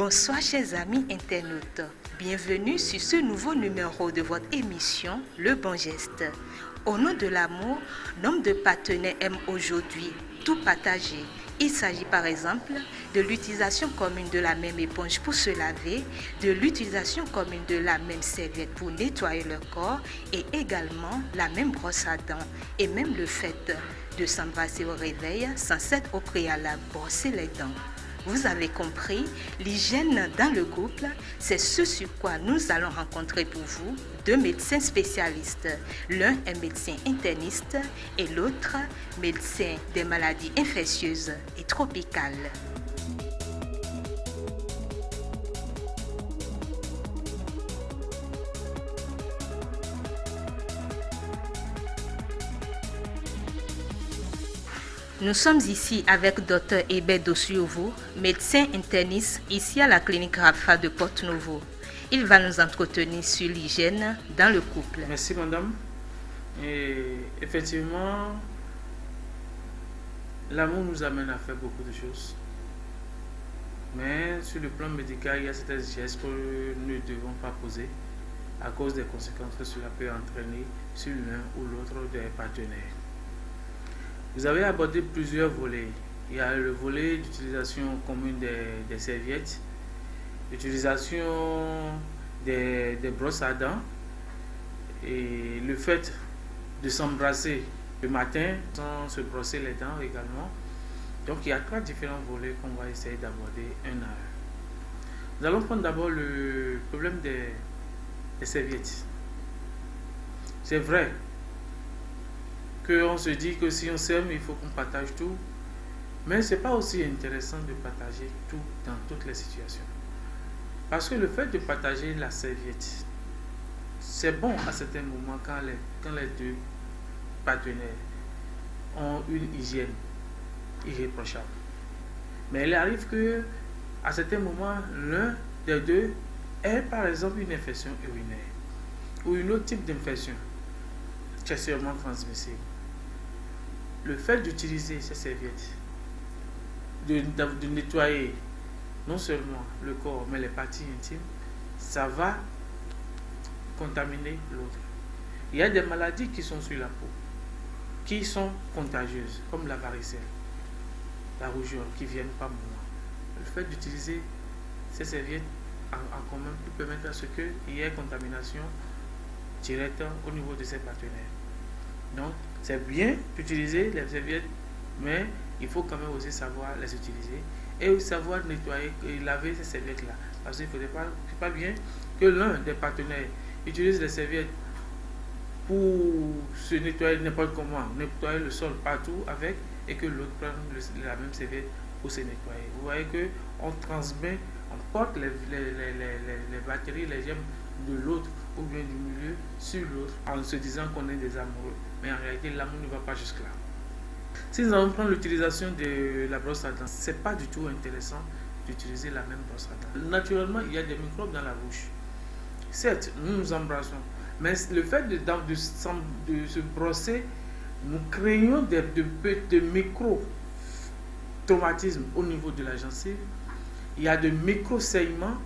Bonsoir chers amis internautes, bienvenue sur ce nouveau numéro de votre émission Le Bon Geste. Au nom de l'amour, nombre de partenaires aiment aujourd'hui tout partager. Il s'agit par exemple de l'utilisation commune de la même éponge pour se laver, de l'utilisation commune de la même serviette pour nettoyer le corps et également la même brosse à dents et même le fait de s'embrasser au réveil sans s'être au préalable brosser les dents. Vous avez compris, l'hygiène dans le couple, c'est ce sur quoi nous allons rencontrer pour vous deux médecins spécialistes. L'un est médecin interniste et l'autre médecin des maladies infectieuses et tropicales. Nous sommes ici avec Dr Hébert Dossouovo, médecin interniste ici à la clinique Rafa de Porte-Nouveau. Il va nous entretenir sur l'hygiène dans le couple. Merci madame. Et effectivement, l'amour nous amène à faire beaucoup de choses. Mais sur le plan médical, il y a certains gestes que nous ne devons pas poser à cause des conséquences que cela peut entraîner sur l'un ou l'autre des partenaires. Vous avez abordé plusieurs volets. Il y a le volet d'utilisation commune des serviettes, l'utilisation des brosses à dents et le fait de s'embrasser le matin sans se brosser les dents également. Donc il y a trois différents volets qu'on va essayer d'aborder un à un. Nous allons prendre d'abord le problème des serviettes. C'est vrai qu'on se dit que si on s'aime, il faut qu'on partage tout. Mais ce n'est pas aussi intéressant de partager tout dans toutes les situations. Parce que le fait de partager la serviette, c'est bon à certains moments quand les deux partenaires ont une hygiène irréprochable. Mais il arrive que à certains moments, l'un des deux ait par exemple une infection urinaire ou un autre type d'infection qui est sûrement transmissible. Le fait d'utiliser ces serviettes, de nettoyer non seulement le corps mais les parties intimes, ça va contaminer l'autre. Il y a des maladies qui sont sur la peau, qui sont contagieuses, comme la varicelle, la rougeole, qui viennent par moment. Le fait d'utiliser ces serviettes en commun peut permettre à ce qu'il y ait contamination directe au niveau de ses partenaires. Donc, c'est bien d'utiliser les serviettes, mais il faut quand même aussi savoir les utiliser et savoir nettoyer et laver ces serviettes-là. Parce qu'il ne pas bien que l'un des partenaires utilise les serviettes pour se nettoyer n'importe comment, nettoyer le sol partout avec, et que l'autre prenne la même serviette pour se nettoyer. Vous voyez qu'on transmet, on porte les bactéries, les germes de l'autre ou bien du milieu sur l'autre en se disant qu'on est des amoureux. Mais en réalité, l'amour ne va pas jusque-là. Si nous allons prendre l'utilisation de la brosse à dents, ce n'est pas du tout intéressant d'utiliser la même brosse à dents. Naturellement, il y a des microbes dans la bouche. Certes, nous nous embrassons, mais le fait de se brosser, nous créons de micro-traumatismes au niveau de la gencive. Il y a de micro-saignements.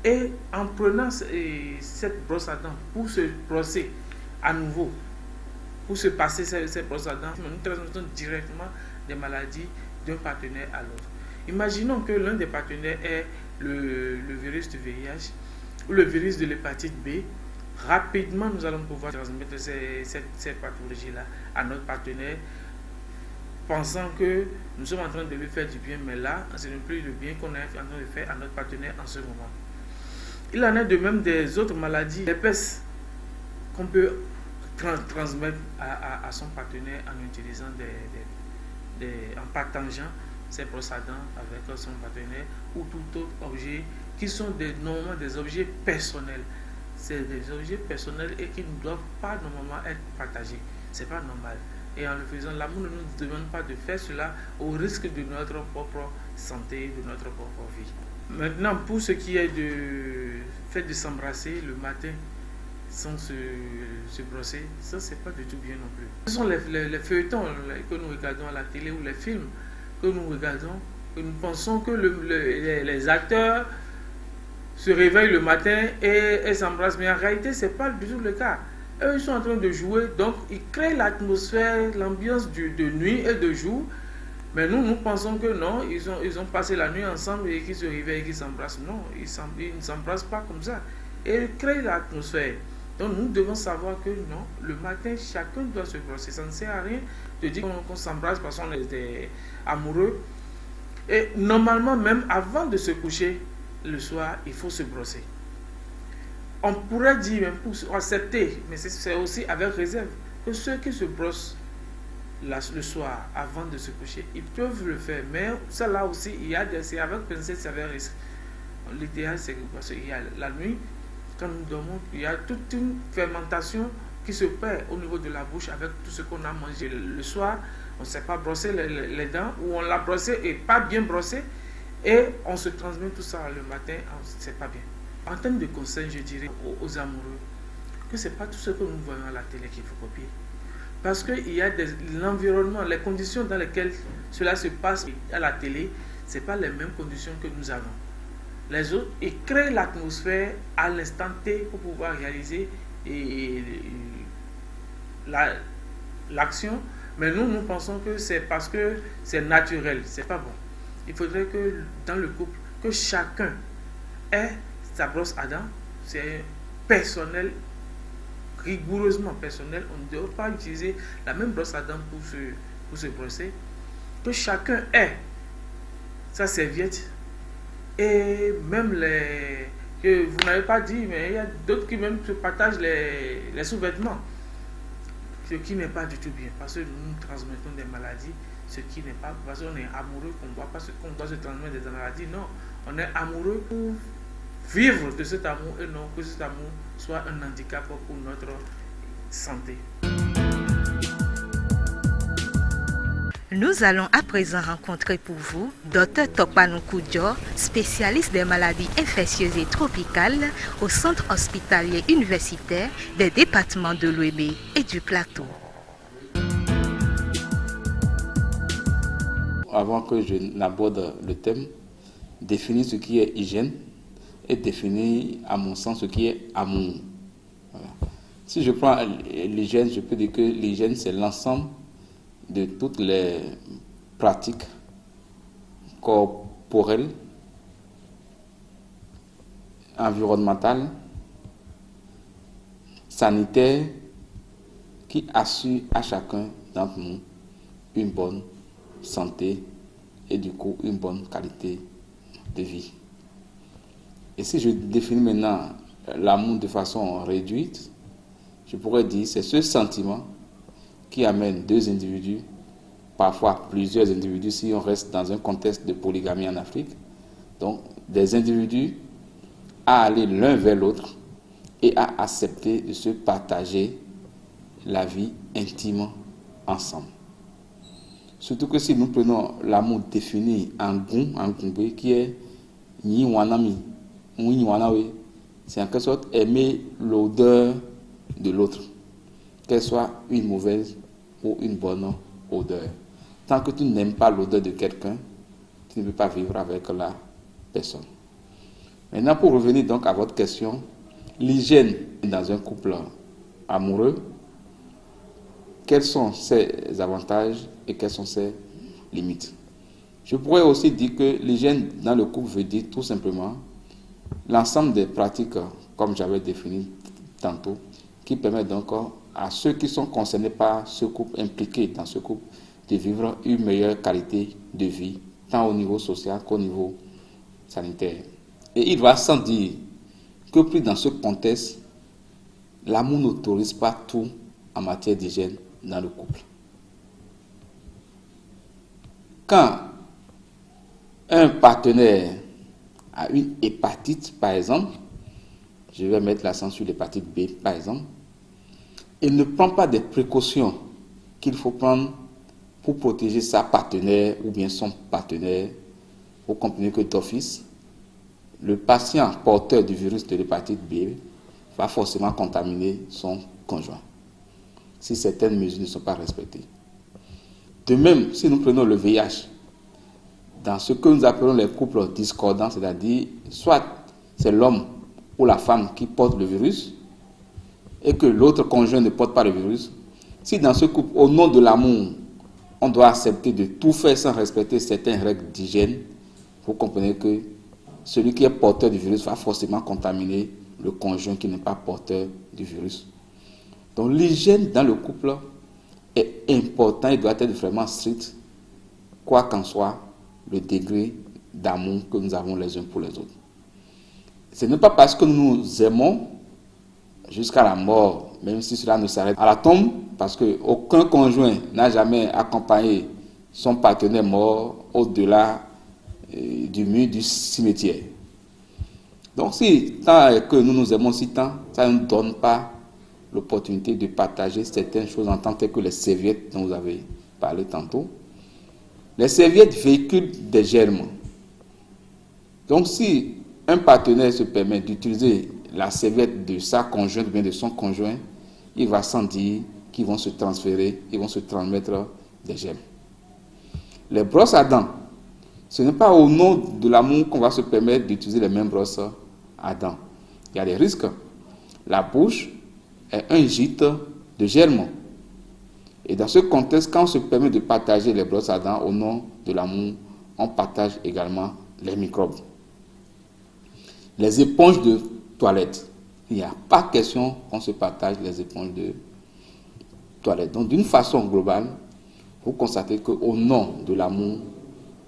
Et en prenant cette brosse à dents pour se brosser à nouveau, pour se passer cette brosse à dents, nous transmettons directement des maladies d'un partenaire à l'autre. Imaginons que l'un des partenaires ait le virus du VIH ou le virus de l'hépatite B. Rapidement, nous allons pouvoir transmettre cette pathologie-là à notre partenaire, pensant que nous sommes en train de lui faire du bien, mais là, ce n'est plus le bien qu'on est en train de faire à notre partenaire en ce moment. Il en est de même des autres maladies, des pestes qu'on peut transmettre à son partenaire en utilisant en partageant ses brosses à dents avec son partenaire ou tout autre objet qui sont normalement des objets personnels. C'est des objets personnels et qui ne doivent pas normalement être partagés. C'est pas normal. Et en le faisant, l'amour ne nous demande pas de faire cela au risque de notre propre santé, de notre propre vie. Maintenant, pour ce qui est de fait de s'embrasser le matin sans se brosser, ça c'est pas du tout bien non plus. Ce sont les feuilletons que nous regardons à la télé ou les films que nous regardons Nous pensons que les acteurs se réveillent le matin et s'embrassent. Mais en réalité, ce n'est pas du tout le cas. Eux, ils sont en train de jouer, donc ils créent l'atmosphère, l'ambiance de nuit et de jour. Mais nous pensons que non, ils ont passé la nuit ensemble et qu'ils se réveillent et qu'ils s'embrassent. Non, ils ne s'embrassent pas comme ça. Et ils créent l'atmosphère. Donc nous devons savoir que non, le matin, chacun doit se brosser. Ça ne sert à rien de dire qu'on s'embrasse parce qu'on est amoureux. Et normalement, même avant de se coucher, le soir, il faut se brosser. On pourrait dire, même pour accepter, mais c'est aussi avec réserve, que ceux qui se brossent le soir avant de se coucher, ils peuvent le faire. Mais ça là aussi, c'est avec pincette, c'est avec risque. L'idéal, c'est parce qu'il y a la nuit, quand nous dormons, il y a toute une fermentation qui se perd au niveau de la bouche avec tout ce qu'on a mangé le soir. On ne sait pas brosser les dents, ou on l'a brossé et pas bien brossé, et on se transmet tout ça le matin, c'est pas bien. En termes de conseils, je dirais aux amoureux que ce n'est pas tout ce que nous voyons à la télé qu'il faut copier. Parce qu'il y a l'environnement, les conditions dans lesquelles cela se passe à la télé, ce n'est pas les mêmes conditions que nous avons. Les autres, ils créent l'atmosphère à l'instant T pour pouvoir réaliser l'action. Mais nous pensons que c'est parce que c'est naturel, c'est pas bon. Il faudrait que dans le couple, que chacun ait sa brosse à dents. C'est personnel, rigoureusement personnel. On ne doit pas utiliser la même brosse à dents pour se brosser. Que chacun ait sa serviette. Et même que vous n'avez pas dit, mais il y a d'autres qui même se partagent les sous-vêtements. Ce qui n'est pas du tout bien, parce que nous transmettons des maladies, ce qui n'est pas, parce qu'on est amoureux, qu'on doit se transmettre des maladies. Non, on est amoureux pour vivre de cet amour et non que cet amour soit un handicap pour notre santé. Nous allons à présent rencontrer pour vous Dr Tokpanou Koudjo, spécialiste des maladies infectieuses et tropicales au centre hospitalier universitaire des départements de l'Ouémé et du Plateau. Avant que je n'aborde le thème, définir ce qui est hygiène et définir, à mon sens, ce qui est amour. Voilà. Si je prends l'hygiène, je peux dire que l'hygiène, c'est l'ensemble de toutes les pratiques corporelles, environnementales, sanitaires, qui assurent à chacun d'entre nous une bonne santé et du coup une bonne qualité de vie. Et si je définis maintenant l'amour de façon réduite, je pourrais dire c'est ce sentiment qui amène deux individus, parfois plusieurs individus si on reste dans un contexte de polygamie en Afrique, donc des individus à aller l'un vers l'autre et à accepter de se partager la vie intime ensemble. Surtout que si nous prenons l'amour défini en Goumbé, qui est ni wanami, ni wanawe, c'est en quelque sorte aimer l'odeur de l'autre, qu'elle soit une mauvaise ou une bonne odeur. Tant que tu n'aimes pas l'odeur de quelqu'un, tu ne peux pas vivre avec la personne. Maintenant, pour revenir donc à votre question, l'hygiène dans un couple amoureux, quels sont ses avantages et quelles sont ses limites? Je pourrais aussi dire que l'hygiène dans le couple veut dire tout simplement l'ensemble des pratiques, comme j'avais défini tantôt, qui permettent donc à ceux qui sont concernés par ce couple, impliqués dans ce couple, de vivre une meilleure qualité de vie, tant au niveau social qu'au niveau sanitaire. Et il va sans dire que plus dans ce contexte, l'amour n'autorise pas tout en matière d'hygiène dans le couple. Quand un partenaire a une hépatite, par exemple, je vais mettre l'accent sur l'hépatite B, par exemple, et ne prend pas des précautions qu'il faut prendre pour protéger sa partenaire ou bien son partenaire, vous comprenez que d'office, le patient porteur du virus de l'hépatite B va forcément contaminer son conjoint, si certaines mesures ne sont pas respectées. De même, si nous prenons le VIH, dans ce que nous appelons les couples discordants, c'est-à-dire soit c'est l'homme ou la femme qui porte le virus et que l'autre conjoint ne porte pas le virus, si dans ce couple, au nom de l'amour, on doit accepter de tout faire sans respecter certaines règles d'hygiène, vous comprenez que celui qui est porteur du virus va forcément contaminer le conjoint qui n'est pas porteur du virus. Donc l'hygiène dans le couple est important et doit être vraiment strict, quoi qu'en soit le degré d'amour que nous avons les uns pour les autres. Ce n'est pas parce que nous nous aimons jusqu'à la mort, même si cela ne s'arrête à la tombe, parce qu'aucun conjoint n'a jamais accompagné son partenaire mort au-delà du mur du cimetière. Donc si tant que nous nous aimons si tant, ça ne nous donne pas l'opportunité de partager certaines choses en tant que les serviettes dont vous avez parlé tantôt. Les serviettes véhiculent des germes. Donc si un partenaire se permet d'utiliser la serviette de sa conjointe ou bien de son conjoint, il va sans dire qu'ils vont se transférer, ils vont se transmettre des germes. Les brosses à dents, ce n'est pas au nom de l'amour qu'on va se permettre d'utiliser les mêmes brosses à dents. Il y a des risques. La bouche est un gîte de germes. Et dans ce contexte, quand on se permet de partager les brosses à dents au nom de l'amour, on partage également les microbes. Les éponges de toilette. Il n'y a pas question qu'on se partage les éponges de toilette. Donc d'une façon globale, vous constatez qu'au nom de l'amour,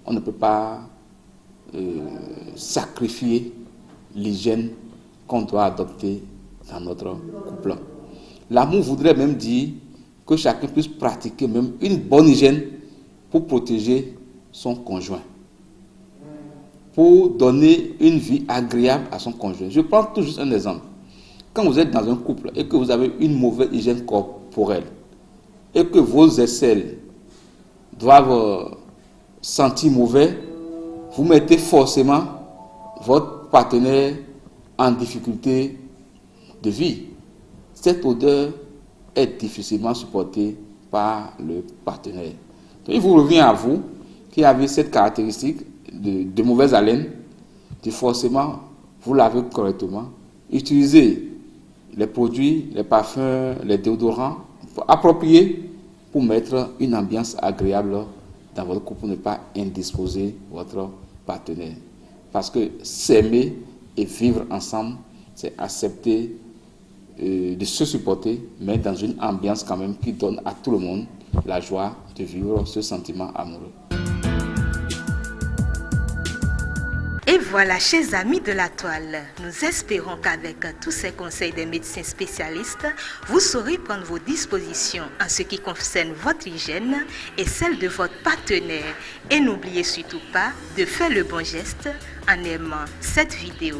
on ne peut pas sacrifier l'hygiène qu'on doit adopter dans notre couple. L'amour voudrait même dire que chacun puisse pratiquer même une bonne hygiène pour protéger son conjoint, pour donner une vie agréable à son conjoint. Je prends tout juste un exemple. Quand vous êtes dans un couple et que vous avez une mauvaise hygiène corporelle et que vos aisselles doivent sentir mauvais, vous mettez forcément votre partenaire en difficulté de vie. Cette odeur est difficilement supportée par le partenaire. Donc, il vous revient à vous qui avez cette caractéristique de mauvaise haleine, de forcément vous laver correctement, utiliser les produits, les parfums, les déodorants appropriés pour mettre une ambiance agréable dans votre couple, pour ne pas indisposer votre partenaire. Parce que s'aimer et vivre ensemble, c'est accepter de se supporter, mais dans une ambiance quand même qui donne à tout le monde la joie de vivre ce sentiment amoureux. Et voilà, chers amis de la toile, nous espérons qu'avec tous ces conseils des médecins spécialistes, vous saurez prendre vos dispositions en ce qui concerne votre hygiène et celle de votre partenaire. Et n'oubliez surtout pas de faire le bon geste en aimant cette vidéo.